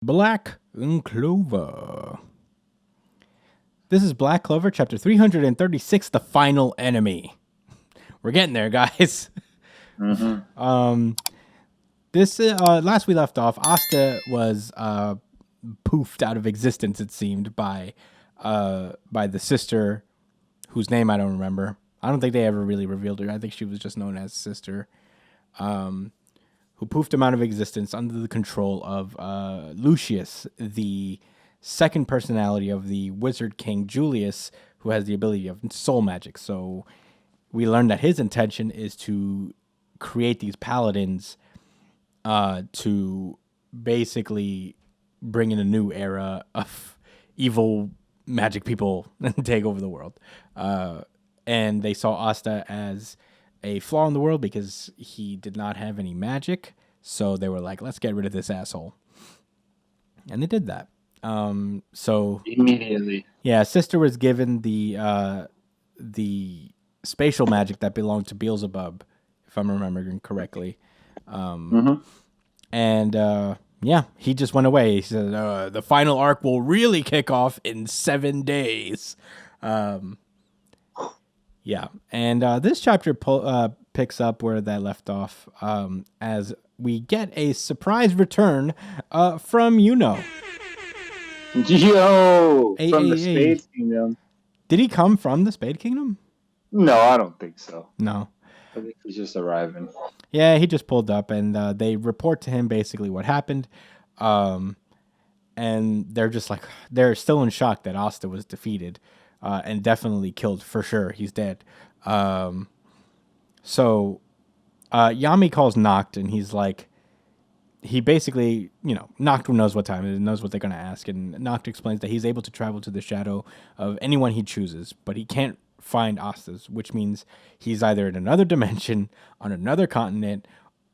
Black Clover. This is Black Clover, chapter 336, The Final Enemy. We're getting there, guys. This last we left off, Asta was poofed out of existence, it seemed, by the sister, whose name I don't remember. I don't think they ever really revealed her. I think she was just known as Sister, who poofed him out of existence under the control of Lucius, the second personality of the Wizard King Julius, who has the ability of soul magic. So we learned that his intention is to create these paladins to basically bring in a new era of evil magic people and take over the world. And they saw Asta as a flaw in the world because he did not have any magic. So they were like, let's get rid of this asshole. And they did that. So immediately, yeah, Sister was given the spatial magic that belonged to Beelzebub, if I'm remembering correctly. And yeah, he just went away. He said, the final arc will really kick off in 7 days. Yeah, and this chapter picks up where that left off, as we get a surprise return from Yo, from the Spade Kingdom. Did he come from the Spade Kingdom? No, I don't think so. No. I think he's just arriving. Yeah, he just pulled up, and they report to him basically what happened. And they're just like, they're still in shock that Asta was defeated and definitely killed for sure. He's dead. So Yami calls Noct, and he's like, he basically, Noct knows what time it is, knows what they're going to ask. And Noct explains that he's able to travel to the shadow of anyone he chooses, but he can't find Asta's, which means he's either in another dimension, on another continent,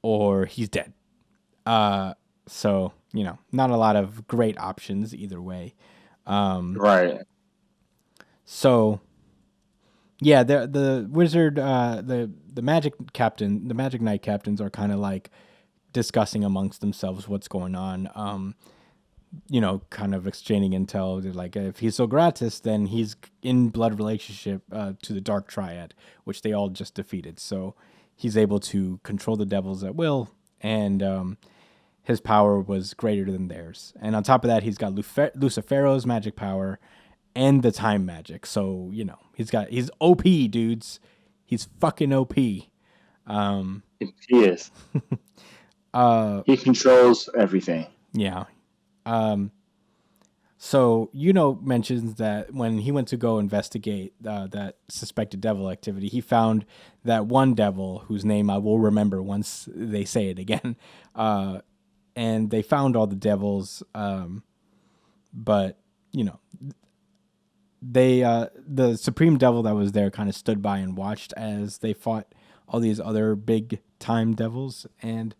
or he's dead. So, not a lot of great options either way. Right. So, yeah, the wizard, the magic captain, the magic knight captains are kind of like discussing amongst themselves what's going on. Kind of exchanging intel. They're like, if he's so gratis, then he's in blood relationship to the Dark Triad, which they all just defeated. So he's able to control the devils at will, and his power was greater than theirs. And on top of that, he's got Lucifero's magic power and the time magic. So, he's OP, dudes. He's fucking OP. He is. He controls everything. Yeah. So, mentions that when he went to go investigate that suspected devil activity, he found that one devil whose name I will remember once they say it again. And they found all the devils, but, they the supreme devil that was there kind of stood by and watched as they fought all these other big time devils, and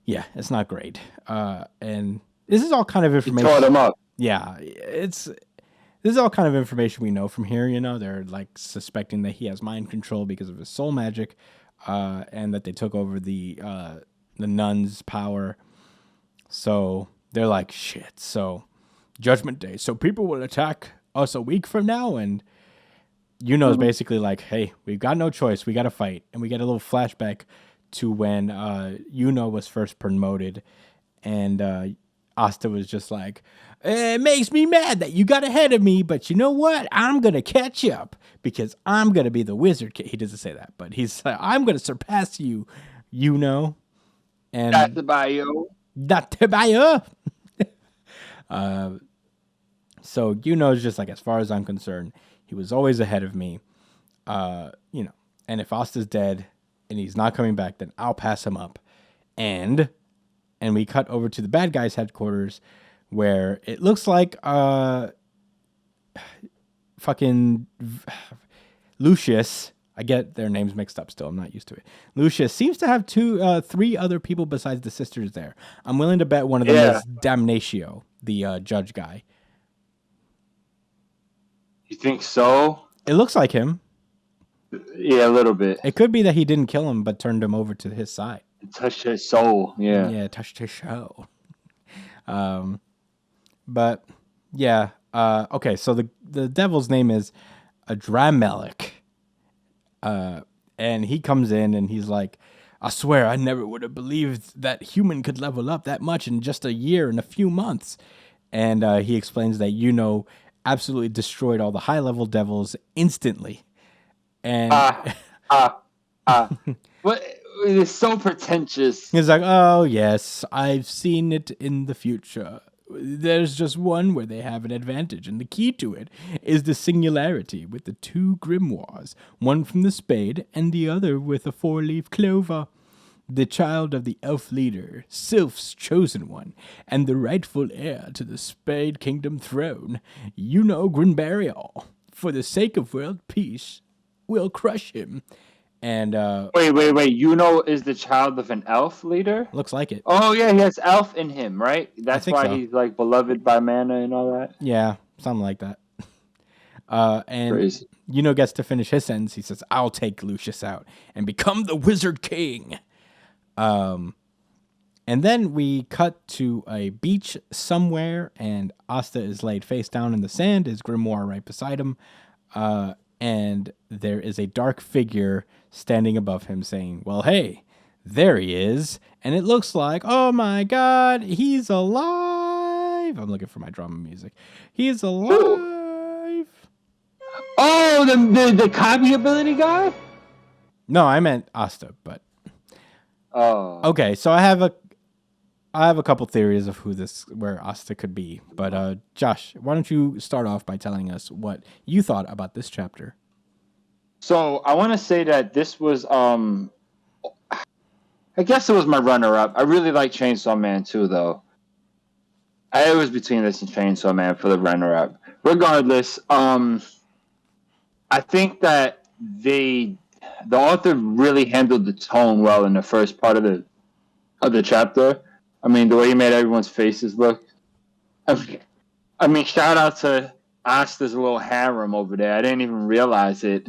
yeah, it's not great. And this is all kind of information. He tore them up. Yeah, this is all kind of information we know from here. They're like suspecting that he has mind control because of his soul magic, and that they took over the nuns' power. So they're like, shit. So Judgment Day. So people will attack us a week from now, and is basically like, hey, we've got no choice. We got to fight. And we get a little flashback to when was first promoted, and Asta was just like, it makes me mad that you got ahead of me, but you know what? I'm going to catch up because I'm going to be the wizard king. He doesn't say that, but he's like, I'm going to surpass you, And that's the bio. So is just like, as far as I'm concerned, he was always ahead of me. And if Asta's dead and he's not coming back, then I'll pass him up. And we cut over to the bad guys' headquarters, where it looks like fucking Lucius. I get their names mixed up still. I'm not used to it. Lucius seems to have three other people besides the sisters there. I'm willing to bet one of them is Damnatio, the judge guy. You think so? It looks like him. Yeah, a little bit. It could be that he didn't kill him, but turned him over to his side. Touched his soul. Yeah. Yeah, touched his soul. But yeah. Okay, so the devil's name is Adramelech. And he comes in and he's like, I swear I never would have believed that human could level up that much in just a year and a few months. And he explains that absolutely destroyed all the high level devils instantly. And what? It's so pretentious. He's like, oh yes, I've seen it in the future. There's just one where they have an advantage, and the key to it is the singularity with the two grimoires, one from the spade and the other with a 4-leaf clover. The child of the elf leader, Sylph's chosen one, and the rightful heir to the Spade Kingdom throne, Grinbarial. For the sake of world peace, we'll crush him. And wait. Is the child of an elf leader? Looks like it. Oh yeah, he has elf in him, right? That's why he's like beloved by mana and all that. Yeah, something like that. And Crazy. Gets to finish his sentence. He says, "I'll take Lucius out and become the Wizard King." And then we cut to a beach somewhere, and Asta is laid face down in the sand. His grimoire right beside him. And there is a dark figure standing above him saying, well, hey, there he is. And it looks like, oh my God, he's alive. I'm looking for my drama music. He's alive. Ooh. Oh, the copy ability guy? No, I meant Asta, but. Oh. Okay, so I have a couple theories of where Asta could be, but Josh, why don't you start off by telling us what you thought about this chapter? So I want to say that this was, I guess it was my runner-up. I really like Chainsaw Man too, though. I was between this and Chainsaw Man for the runner-up. Regardless, I think that the author really handled the tone well in the first part of the chapter. I mean, the way he made everyone's faces look. I mean, shout out to Asta's little harem over there. I didn't even realize it.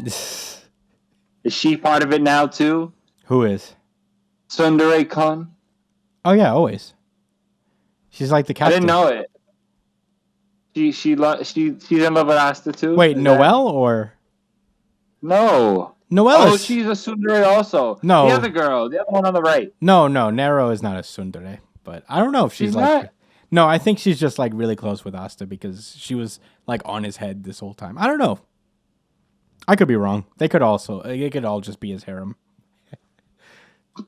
Is she part of it now, too? Who is? Tsundere-kun. Oh, yeah, always. She's like the captain. I didn't know it. She's in love with Asta, too? Wait, Noelle or? No. Noelle she's a tsundere also. No. The other girl. The other one on the right. No, Nero is not a tsundere. But I don't know if she's like... Not? No, I think she's just like really close with Asta because she was like on his head this whole time. I don't know. I could be wrong. It could all just be his harem.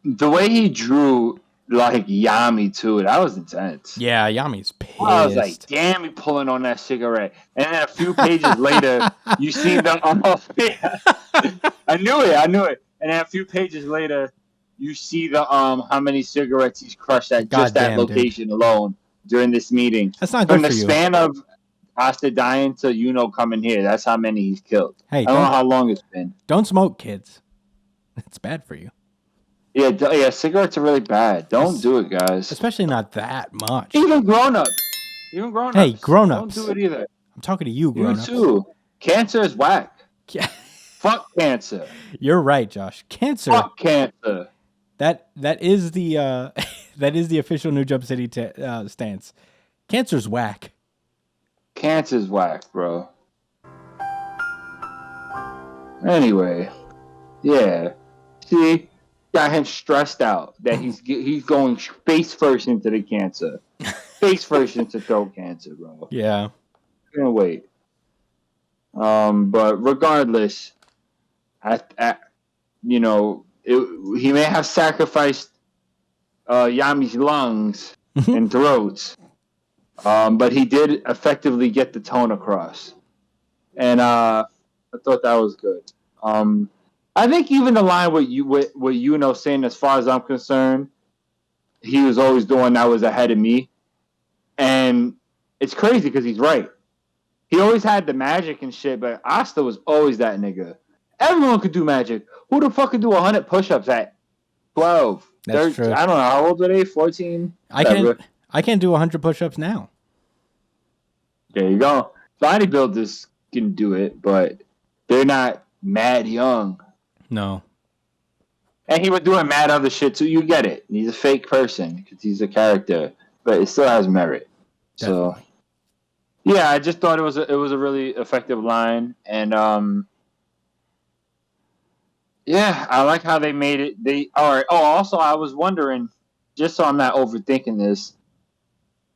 The way he drew like Yami too, that was intense. Yeah, Yami's pissed. I was like, damn, he pulling on that cigarette. And then a few pages later, you see the I knew it. And then a few pages later, you see the how many cigarettes he's crushed at that location alone during this meeting. That's not good for you. From the span of Asta dying to coming here, that's how many he's killed. Hey, I don't know how long it's been. Don't smoke, kids. It's bad for you. Yeah, cigarettes are really bad. Don't do it, guys. Especially not that much. Even grown-ups. Hey, grown-ups. Don't do it either. I'm talking to you, grown-ups. You too. Cancer is whack. Fuck cancer. You're right, Josh. Cancer. Fuck cancer. That is the official New Jump City stance. Cancer's whack. Cancer's whack, bro. Anyway, yeah. See, got him stressed out that he's going face first into the cancer, face first into throat cancer, bro. Yeah. Can't wait. But regardless, he may have sacrificed Yami's lungs and throats, but he did effectively get the tone across, and I thought that was good. I think even the line with saying, as far as I'm concerned, he was always the one that was ahead of me, and it's crazy because he's right. He always had the magic and shit, but Asta was always that nigga. Everyone could do magic. Who the fuck could do 100 push-ups at 12? That's true. I don't know. How old are they? 14? I can't do 100 push-ups now. There you go. Bodybuilders can do it, but they're not mad young. No. And he was doing mad other shit, too. You get it. He's a fake person because he's a character. but it still has merit. Definitely. So yeah, I just thought it was a really effective line, and yeah, I like how they made it. They all right. Oh, also, I was wondering, just so I'm not overthinking this,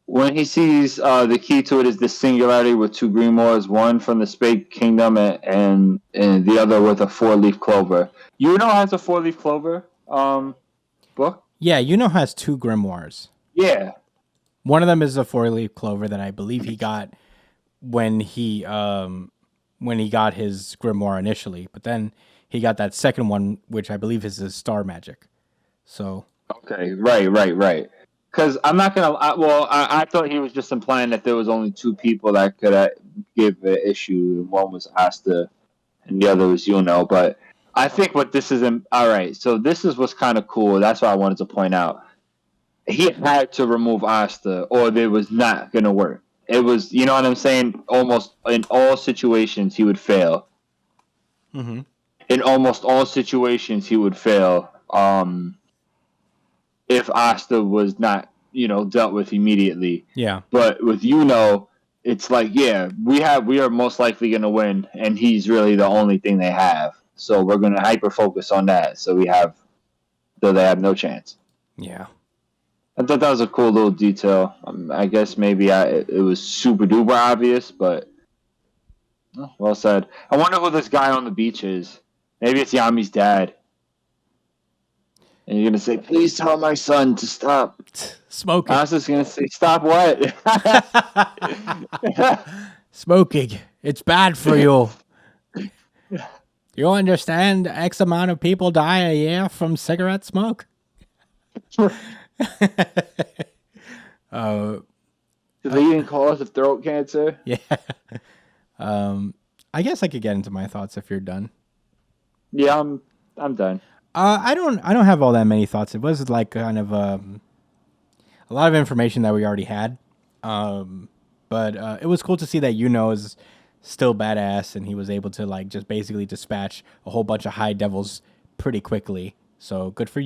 when he sees the key to it is this singularity with two grimoires, one from the Spade Kingdom and the other with a four-leaf clover. You know has a four-leaf clover book? Yeah, has two grimoires. Yeah. One of them is a four-leaf clover that I believe he got when he got his grimoire initially, but then he got that second one, which I believe is his star magic. So Okay. Right. Because I'm not gonna. I thought he was just implying that there was only two people that could give an issue. One was Asta, and the other was Yuno. But I think what this is. All right. So this is what's kind of cool. That's what I wanted to point out. He had to remove Asta, or it was not gonna work. It was, you know what I'm saying. Almost in all situations, he would fail. mm-hmm. In almost all situations, he would fail. If Asta was not, dealt with immediately. Yeah. But with it's like, yeah, we are most likely going to win, and he's really the only thing they have. So we're going to hyper focus on that. So they have no chance. Yeah. I thought that was a cool little detail. I guess maybe it was super duper obvious, but well said. I wonder who this guy on the beach is. Maybe it's Yami's dad. And you're gonna say, "Please tell my son to stop smoking." I was just gonna say, "Stop what?" Smoking. It's bad for you. You understand? X amount of people die a year from cigarette smoke. So they even cause of throat cancer. Yeah. I guess I could get into my thoughts if you're done. Yeah, I'm done. I don't have all that many thoughts. It was like kind of a lot of information that we already had. But it was cool to see that is still badass, and he was able to like just basically dispatch a whole bunch of high devils pretty quickly. So good for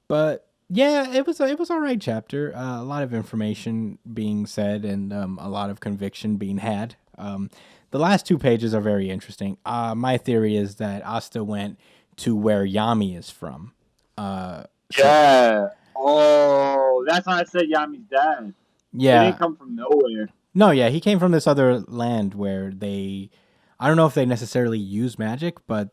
But yeah, it was all right chapter. A lot of information being said and a lot of conviction being had. The last 2 pages are very interesting. My theory is that Asta went to where Yami is from. Yeah. Oh, that's why I said Yami's dad. Yeah. He didn't come from nowhere. No, yeah, he came from this other land where I don't know if they necessarily use magic, but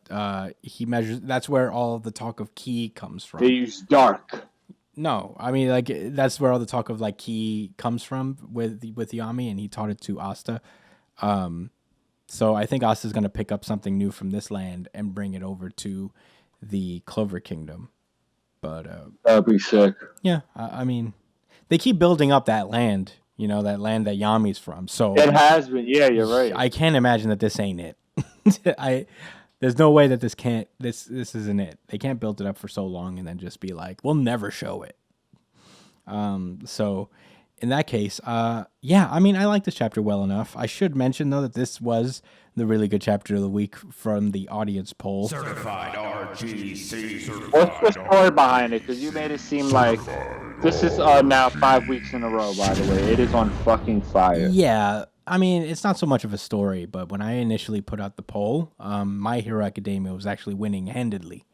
he measures. That's where all the talk of ki comes from. They use dark. No, I mean like that's where all the talk of like ki comes from with Yami, and he taught it to Asta. So I think Asta's gonna pick up something new from this land and bring it over to the Clover Kingdom. But that'd be sick. Yeah, I mean, they keep building up that land. That land that Yami's from. So it has been. Yeah, you're right. I can't imagine that this ain't it. There's no way that this isn't it. They can't build it up for so long and then just be like, we'll never show it. So in that case, yeah, I mean, I like this chapter well enough. I should mention though that this was the really good chapter of the week from the audience poll. Certified RGC. Certified. What's the story behind it? Because you made it seem like this is now 5 weeks in a row. By the way, it is on fucking fire. Yeah. I mean, it's not so much of a story, but when I initially put out the poll, My Hero Academia was actually winning handedly.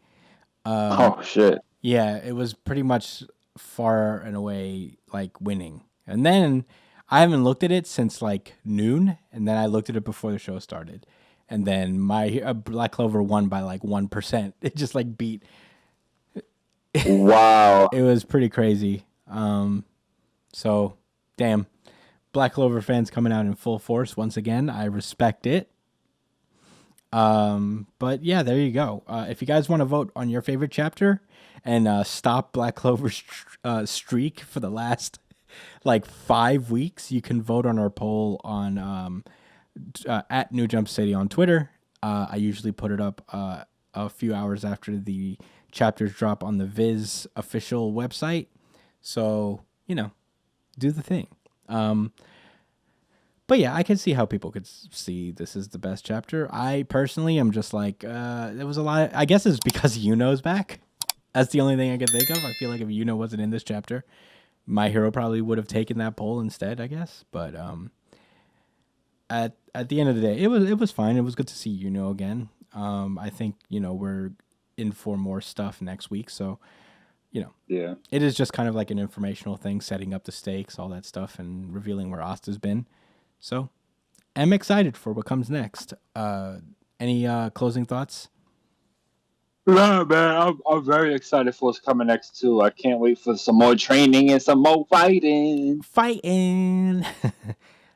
Oh, shit. Yeah, it was pretty much far and away, like, winning. And then I haven't looked at it since, like, noon, and then I looked at it before the show started. And then my Black Clover won by, like, 1%. It just, like, beat. Wow. It was pretty crazy. So, damn. Black Clover fans coming out in full force once again. I respect it. But yeah, there you go. If you guys want to vote on your favorite chapter and stop Black Clover's streak for the last like 5 weeks, you can vote on our poll on at New Jump City on Twitter. I usually put it up a few hours after the chapters drop on the Viz official website. So, do the thing. But yeah, I can see how people could see this is the best chapter. I personally am just like, there was a lot. I guess it's because Yuno's back. That's the only thing I can think of. I feel like if Yuno wasn't in this chapter, My Hero probably would have taken that poll instead, I guess. But at the end of the day, it was fine. It was good to see Yuno again. I think we're in for more stuff next week, so Yeah. it is just kind of like an informational thing, setting up the stakes, all that stuff, and revealing where Asta's been. So I'm excited for what comes next. Any closing thoughts? No, man, I'm very excited for what's coming next too. I can't wait for some more training and some more fighting. Fighting.